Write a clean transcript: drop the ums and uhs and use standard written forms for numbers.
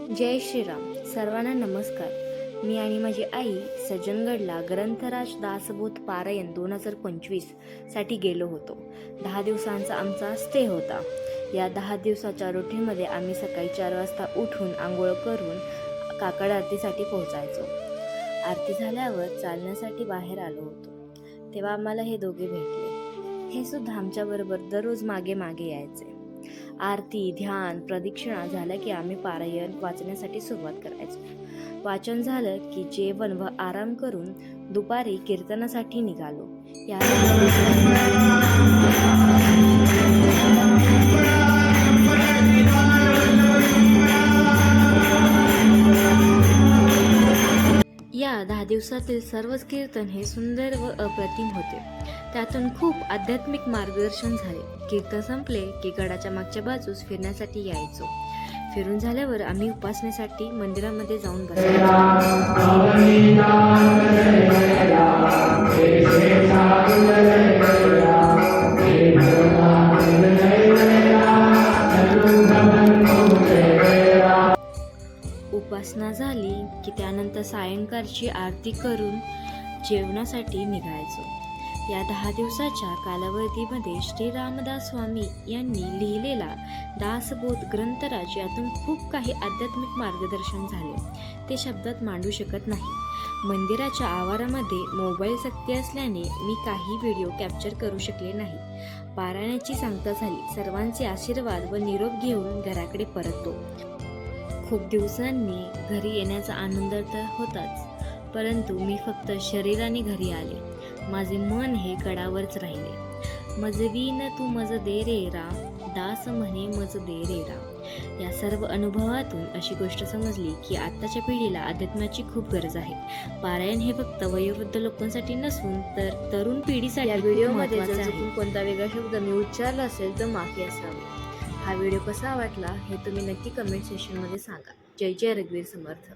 जय श्रीराम. सर्वांना नमस्कार. मी आणि माझी आई सज्जनगडला ग्रंथराज दासबोध पारायण 2025 साठी गेलो होतो. 10 दिवसांचा आमचा स्टे होता. या 10 दिवसाच्या रुटीनमध्ये आम्ही सकाळी 4 वाजता उठून आंघोळ करून काकड आरतीसाठी पोहोचायचो. आरती झाल्यावर चालण्यासाठी बाहेर आलो होतो, तेव्हा आम्हाला हे दोघे भेटले. हे सुद्धा आमच्याबरोबर दररोज मागे मागे यायचे. आरती, ध्यान, प्रदक्षिणा झालं की आम्ही पारायण वाचण्यासाठी सुरुवात करायचो. वाचन झालं की जेवण व आराम करून दुपारी कीर्तनासाठी निघालो. या 10 दिवसातील सर्वच कीर्तन हे सुंदर व अप्रतिम होते. त्यातून खूप आध्यात्मिक मार्गदर्शन झाले. कीर्तन संपले की गडाच्या मागच्या बाजूस फिरण्यासाठी यायचो. फिरून झाल्यावर आम्ही उपासनेसाठी मंदिरामध्ये जाऊन बसायचो. उपासना झाली की त्यानंतर सायंकाळची आरती करून जेवणासाठी निघायचो. या 10 दिवसाच्या कालावधीमध्ये श्री रामदास स्वामी यांनी लिहिलेला दासबोध ग्रंथराज यातून खूप काही आध्यात्मिक मार्गदर्शन झाले. ते शब्दात मांडू शकत नाही. मंदिराच्या आवारामध्ये मोबाईल सक्ती असल्याने मी काही व्हिडिओ कॅप्चर करू शकले नाही. पारायणाची सांगता झाली. सर्वांचे आशीर्वाद व निरोप घेऊन घराकडे परततो. खूप दिवसांनी घरी येण्याचा आनंद तर होताच, परंतु मी फक्त शरीराने घरी आले. माझे मन हे गडावरच राहिले. मजवीन तू मज दे रे रा, दास म्हणे मज दे रे रा. या सर्व अनुभवातून अशी गोष्ट समजली की आत्ताच्या पिढीला अध्यात्माची खूप गरज आहे. पारायण हे फक्त वयोवृद्ध लोकांसाठी नसून तर तरुण पिढीसाठी. या व्हिडिओमध्ये जर चुकून कोणता वेगळा शब्द मी उच्चारला असेल तर माफी असावी. हा व्हिडिओ कसा वाटला हे तुम्ही नक्की कमेंट सेक्शनमध्ये सांगा. जय जय रघुवीर समर्थ.